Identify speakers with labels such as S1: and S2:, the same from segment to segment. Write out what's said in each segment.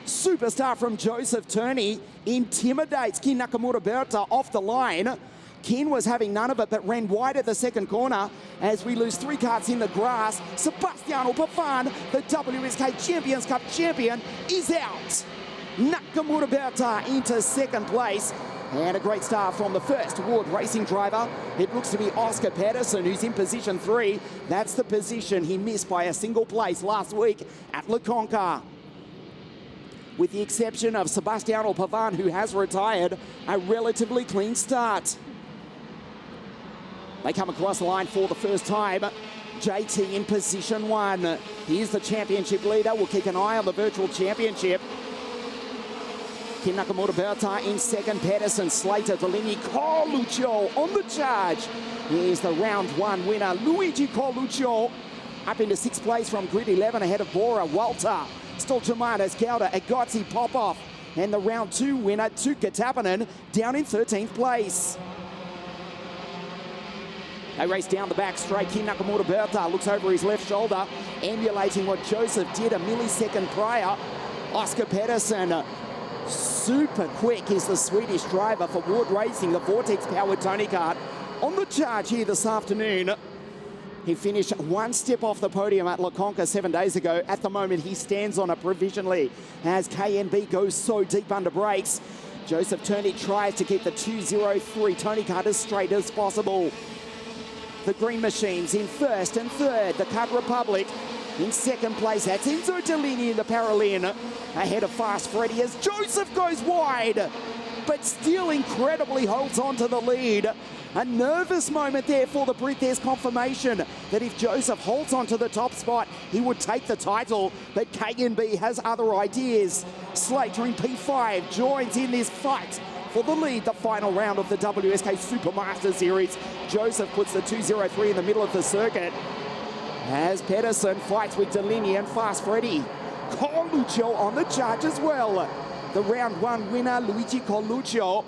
S1: Superstar from Joseph Turney intimidates Kin Nakamura Berta off the line. Kin was having none of it, but ran wide at the second corner as we lose 3 karts in the grass. Sebastiano Pavan, the WSK Champions Cup champion, is out. Nakamura Berta into second place. And a great start from the first award racing driver. It looks to be Oscar Pedersen, who's in position 3. That's the position he missed by a single place last week at Le Conca. With the exception of Sebastiano Pavan, who has retired, a relatively clean start. They come across the line for the first time. JT in position 1. Here's the championship leader. We'll keep an eye on the virtual championship. Kin Nakamura Berta in second, Pedersen, Slater, Deligny, Coluccio on the charge. Here's the round 1 winner, Luigi Coluccio, up into 6th place from grid 11 ahead of Bora, Walter, Stoltemanis, Garda, Agozzi, Popov, and the round 2 winner, Tuukka Tappinen, down in 13th place. They race down the back straight. Kin Nakamura Berta looks over his left shoulder, emulating what Joseph did a millisecond prior. Oscar Pedersen, super quick is the Swedish driver for Ward Racing, the Vortex-powered Tony Kart, on the charge here this afternoon. He finished 1 step off the podium at Le Conca 7 days ago. At the moment, he stands on it provisionally as KNB goes so deep under brakes. Joseph Turney tries to keep the 203 Tony Kart as straight as possible. The Green Machines in first and third. The Kart Republic in second place. That's Enzo Deligny in the Paralin, ahead of Fast Freddy as Joseph goes wide, but still incredibly holds on to the lead. A nervous moment there for the Brit. There's confirmation that if Joseph holds on to the top spot, he would take the title, but KNB has other ideas. Slater in P5 joins in this fight for the lead, the final round of the WSK Supermaster Series. Joseph puts the 203 in the middle of the circuit as Pedersen fights with Deligny and Fast Freddy. Coluccio on the charge as well. The round 1 winner, Luigi Coluccio.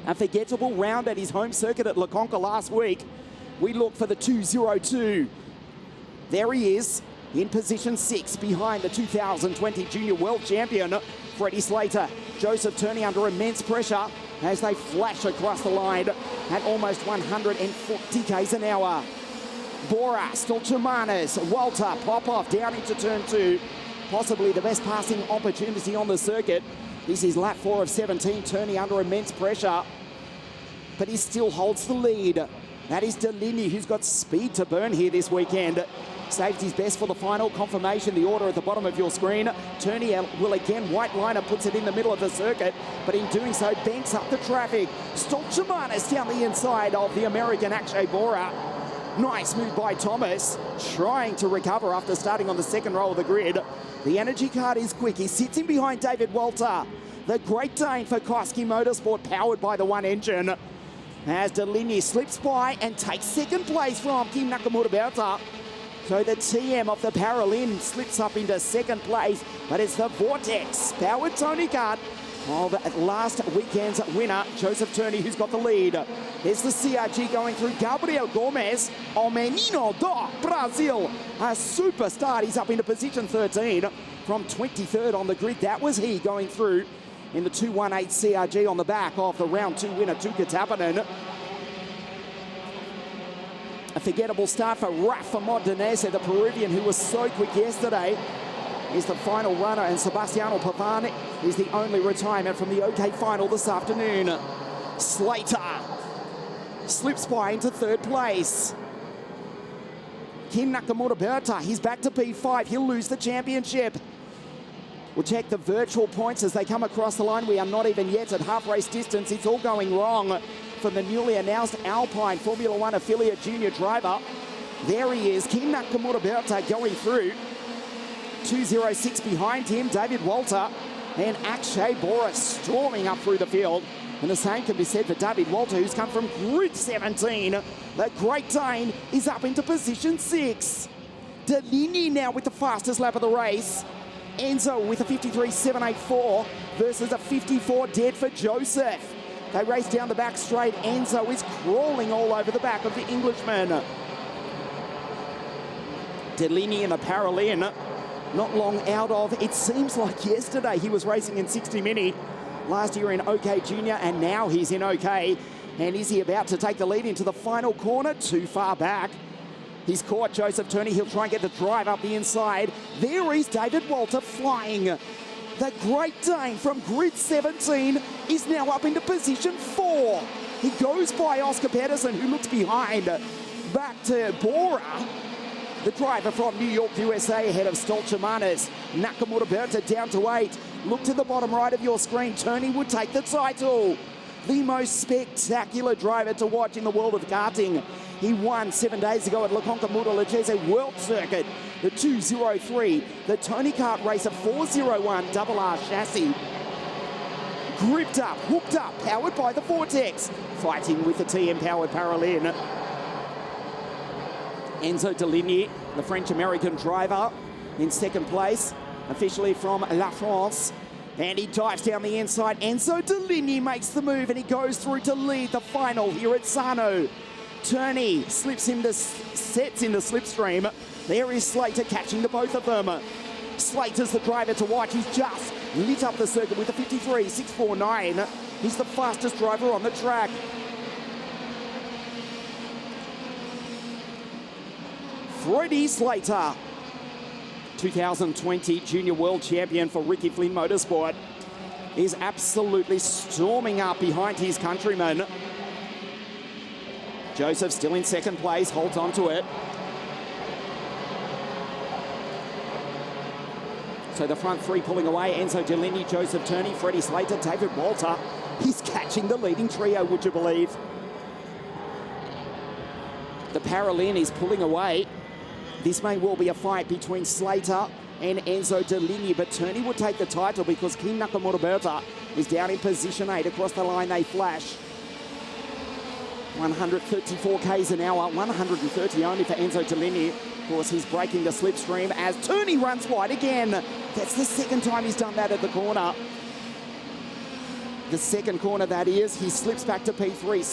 S1: A forgettable round at his home circuit at Le Conca last week. We look for the 202. There he is in position 6 behind the 2020 Junior World Champion, Freddie Slater. Joseph Turney under immense pressure as they flash across the line at almost 140 k's an hour. Bora, Stoltemanis, Walter, Popov down into turn 2. Possibly the best passing opportunity on the circuit. This is lap 4 of 17, Turney under immense pressure, but he still holds the lead. That is Deligny, who's got speed to burn here this weekend. Saved his best for the final. Confirmation, the order at the bottom of your screen. Turney will again white liner, puts it in the middle of the circuit, but in doing so, banks up the traffic. Stoltemanis down the inside of the American Akshay Bora. Nice move by Thomas, trying to recover after starting on the second row of the grid. The energy card is quick. He sits in behind David Walter. The Great Dane for Koski Motorsport, powered by the 1 engine. As Deligny slips by and takes second place from Kin Nakamura Berta. So the TM of the Paralin slips up into second place, but it's the Vortex powered Tony Kart of last weekend's winner, Joseph Turney, who's got the lead. Here's the CRG going through. Gabriel Gomes, O Menino do Brazil, a superstar. He's up into position 13 from 23rd on the grid. That was he going through in the 218 CRG on the back of the round 2 winner, Tuukka Tappinen. A forgettable start for Rafa Modenese, the Peruvian who was so quick yesterday, is the final runner, and Sebastiano Pavan is the only retirement from the OK final this afternoon. Slater slips by into 3rd place. Kin Nakamura Berta, he's back to P5. He'll lose the championship. We'll check the virtual points as they come across the line. We are not even yet at half race distance. It's all going wrong for the newly announced Alpine Formula 1 affiliate junior driver. There he is, Kin Nakamura Berta going through. 206 behind him, David Walter, and Akshay Bora storming up through the field. And the same can be said for David Walter, who's come from grid 17. The Great Dane is up into position 6. Deligny now with the fastest lap of the race. Enzo with a 53.784 versus a 54 dead for Joseph. They race down the back straight. Enzo is crawling all over the back of the Englishman. Deligny in the Paralin not long out of. It seems like yesterday he was racing in 60 Mini, last year in okjunior, and now he's in OK. And is he about to take the lead into the final corner? Too far back. He's caught Joseph Turney. He'll try and get the drive up the inside. There is David Walter flying. The Great Dane from grid 17 is now up into position 4. He goes by Oscar Pedersen, who looks behind. Back to Bora, the driver from New York, USA, ahead of Stolchamanis. Nakamura Berta down to 8. Look to the bottom right of your screen. Turney would take the title. The most spectacular driver to watch in the world of karting. He won 7 days ago at La Conca Leggese World Circuit, the 203, the Tony Kart Racer 401 RR chassis. Gripped up, hooked up, powered by the Vortex, fighting with the TM-powered Paralin. Enzo Deligny, the French-American driver, in second place, officially from La France. And he dives down the inside. Enzo Deligny makes the move and he goes through to lead the final here at Sano. Turney sets in the slipstream. There is Slater catching the both of them. Slater's the driver to watch. He's just lit up the circuit with a 53.649. He's the fastest driver on the track. Freddie Slater, 2020 Junior World Champion for Ricky Flynn Motorsport, is absolutely storming up behind his countrymen. Joseph still in second place, holds on to it. So the front three pulling away. Enzo Deligny, Joseph Turney, Freddie Slater, David Walter. He's catching the leading trio, would you believe? The Paralin is pulling away. This may well be a fight between Slater and Enzo Deligny, but Turney will take the title because King Nakamura Berta is down in position 8. Across the line they flash. 134 k's an hour, 130 only for Enzo Deligny. Of course, he's breaking the slipstream as Turney runs wide again. That's the second time he's done that at the corner. The second corner, that is. He slips back to P3.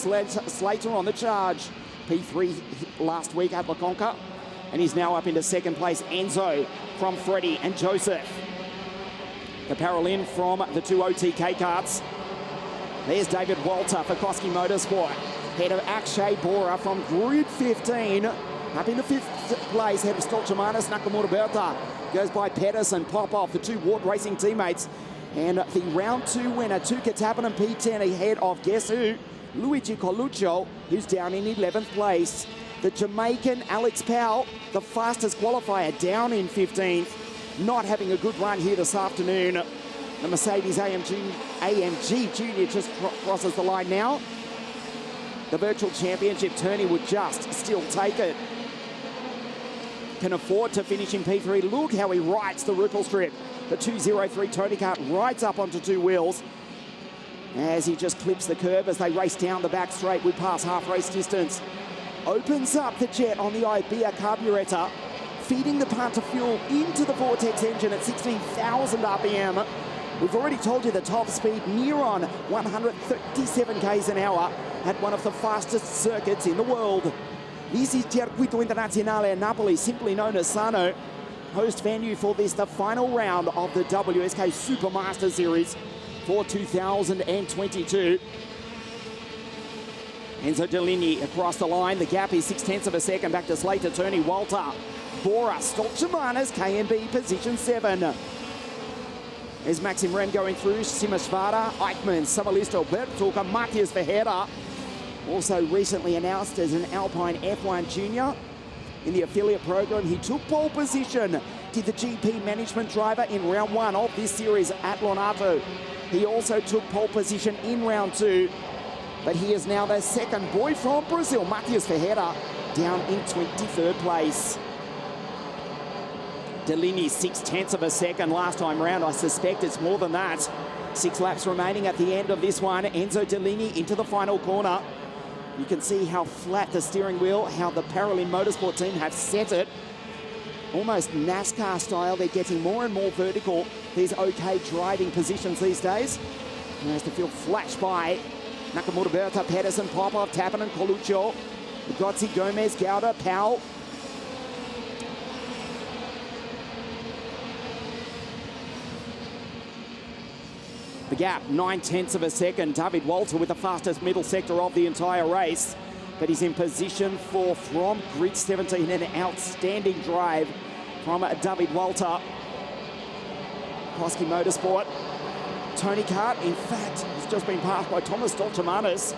S1: Slater on the charge. P3 last week at La Conca. And he's now up into second place. Enzo from Freddie and Joseph. The Paralin from the two OTK karts. There's David Walter for Koski Motorsport. Head of Akshay Bora from grid 15. Up into 5th place, head of Stolchamanis, Nakamura Berta. Goes by Pedersen, Popov, the two Ward Racing teammates. And the round 2 winner, Tuka Tappan and P10 ahead of, guess who? Luigi Coluccio, who's down in 11th place. The Jamaican Alex Powell, the fastest qualifier, down in 15th. Not having a good run here this afternoon. The Mercedes AMG Junior just crosses the line now. The virtual championship, Turney would just still take it. Can afford to finish in P3. Look how he rides the ripple strip. The 203 Tony Kart rides up onto two wheels as he just clips the curb as they race down the back straight. We pass half race distance. Opens up the jet on the Ibea carburetor, feeding the plant of fuel into the Vortex engine at 16,000 RPM. We've already told you the top speed near on 137 k's an hour at one of the fastest circuits in the world. This is Circuito Internazionale Napoli, simply known as Sano. Host venue for this, the final round of the WSK Supermaster Series for 2022. Enzo Deligny across the line. The gap is 0.6 of a second. Back to Slater, Turney, Walter, Bora, Stolchamanis, KNB, position 7. There's Maxim Rem going through, Simashvara, Eichmann, Samalisto, Bertuka, Matthias Verheerder. Also recently announced as an Alpine F1 Junior. In the affiliate program, he took pole position, did the GP management driver in round 1 of this series at Lonato. He also took pole position in round 2, but he is now the second boy from Brazil, Matthias Verheerder, down in 23rd place. Deligny 0.6 of a second last time round. I suspect it's more than that. 6 laps remaining at the end of this one. Enzo Deligny into the final corner. You can see how flat the steering wheel, how the Paralin Motorsport team have set it. Almost NASCAR style. They're getting more and more vertical. These OK driving positions these days. And as the field flash by, Nakamura Berta, Pedersen, Popov, Tappan and Coluccio. Gozzi, Gomez, Gauda, Powell. The gap, 9/10 of a second. David Walter with the fastest middle sector of the entire race. But he's in position 4 from grid 17. An outstanding drive from David Walter. Koski Motorsport. Tony Kart, in fact, has just been passed by Thomas Dolchemanis.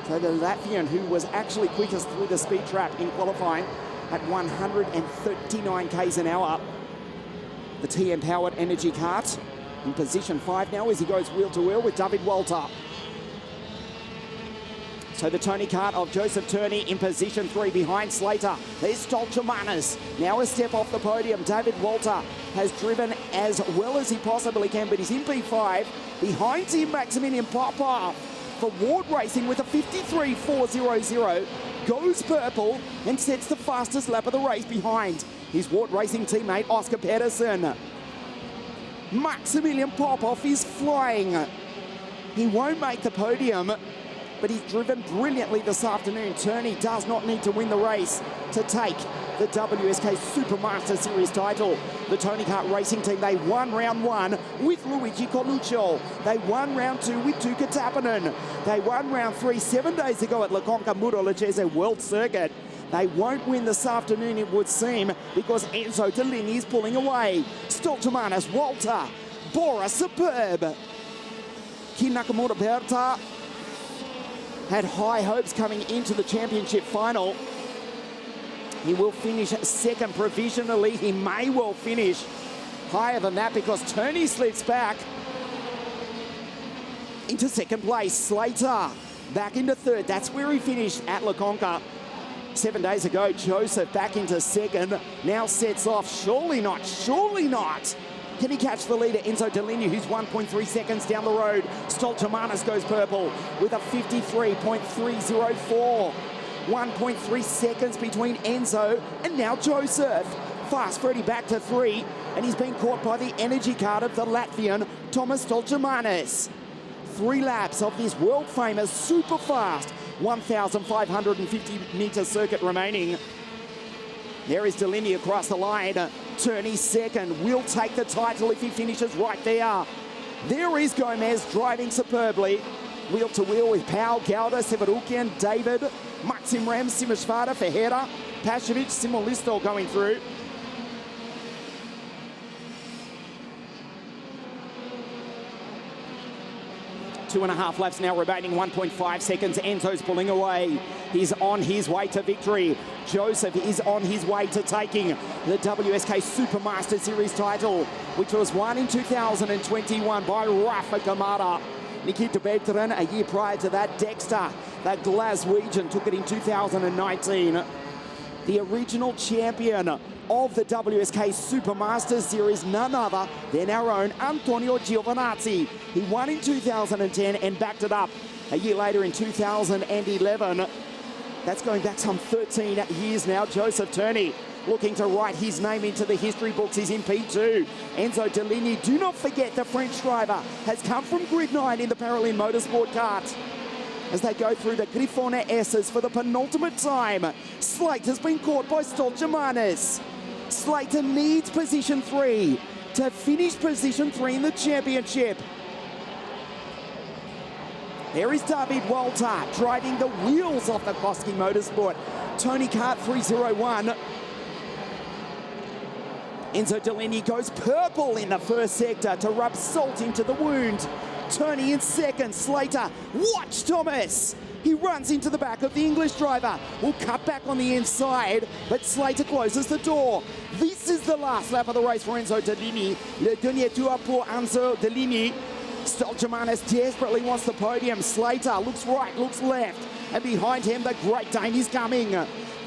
S1: So the Latvian, who was actually quickest through the speed trap in qualifying at 139 k's an hour. The TM-powered energy kart in position 5 now as he goes wheel to wheel with David Walter. So the Tony Kart of Joseph Turney in position 3 behind Slater. There's Dolchemanis. Now a step off the podium. David Walter has driven as well as he possibly can, but he's in P5. Behind him, Maximilian Popov for Ward Racing with a 53.400. Goes purple and sets the fastest lap of the race behind his Ward Racing teammate, Oscar Pedersen. Maximilian Popov is flying. He won't make the podium, but he's driven brilliantly this afternoon. Turney does not need to win the race to take the WSK Supermaster Series title. The Tony Kart Racing team, they won round 1 with Luigi Coluccio. They won round 2 with Tuukka Tappinen. They won round 3 7 days ago at Le Conca Murolacese World Circuit. They won't win this afternoon, it would seem, because Enzo Dellini is pulling away. Stolchemanis, Walter, Bora, superb. Kin Nakamura Berta had high hopes coming into the championship final. He will finish second provisionally. He may well finish higher than that because Turney slips back into second place. Slater back into third. That's where he finished at Le Conca 7 days ago. Joseph back into second. Now sets off. Surely not. Surely not. Can he catch the leader, Enzo Dellini, who's 1.3 seconds down the road? Stolchemanis goes purple with a 53.304. 1.3 seconds between Enzo and now Joseph. Fast Freddy back to 3, and he's been caught by the energy card of the Latvian, Thomas Stolchemanis. 3 laps of this world-famous super fast 1,550-metre circuit remaining. There is Dellini across the line. Turney second, will take the title if he finishes right there. There is Gomez driving superbly. Wheel to wheel with Pau, Garda, Severukian, David, Maxim Ram, Simashvada, Ferreira, Pashevic, Simolisto going through. Two and a half laps now remaining, 1.5 seconds. Enzo's pulling away. He's on his way to victory. Joseph is on his way to taking the WSK Supermaster Series title, which was won in 2021 by Rafa Kamara. Nikita Beltran a year prior to that. Dexter, the Glaswegian, took it in 2019. The original champion of the WSK Supermaster Series, none other than our own Antonio Giovinazzi. He won in 2010 and backed it up a year later in 2011. That's going back some 13 years now. Joseph Turney looking to write his name into the history books. He's in P2. Enzo Dellini, do not forget the French driver, has come from grid 9 in the Paralympic Motorsport kart. As they go through the Grifone S's for the penultimate time. Slater's been caught by Stolchemanis. Slater needs position 3 to finish position 3 in the championship. There is David Walter driving the wheels off the Koski Motorsport. Tony Kart 301. Enzo Dellini goes purple in the first sector to rub salt into the wound. Turney in second. Slater, watch Thomas. He runs into the back of the English driver. Will cut back on the inside, but Slater closes the door. This is the last lap of the race for Enzo Dellini. Le dernier tour pour Enzo Dellini. Stolchemanis desperately wants the podium. Slater looks right, looks left, and behind him the Great Dane is coming.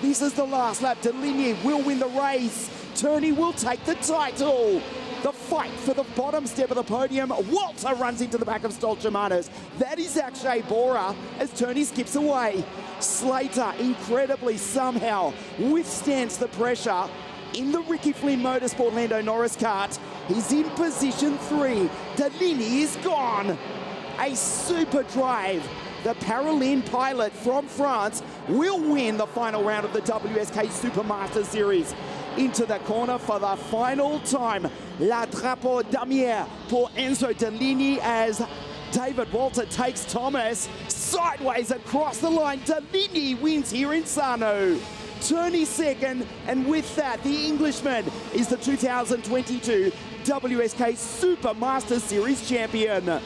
S1: This is the last lap. Dellini will win the race. Turney will take the title. The fight for the bottom step of the podium. Walter runs into the back of Stolchemanis. That is Akshay Bora as Turney skips away. Slater incredibly somehow withstands the pressure in the Ricky Flynn Motorsport Lando Norris kart. He's in position 3. Dellini is gone. A super drive. The Paralympic pilot from France will win the final round of the WSK Supermaster Series. Into the corner for the final time. La Drapeau d'Amier pour Enzo Dellini as David Walter takes Thomas sideways across the line. Davini wins here in Sano. Turney second, and with that, the Englishman is the 2022 WSK Super Master Series champion.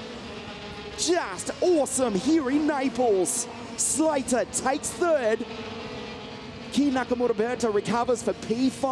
S1: Just awesome here in Naples. Slater takes third. Ki Nakamura Berta recovers for P5.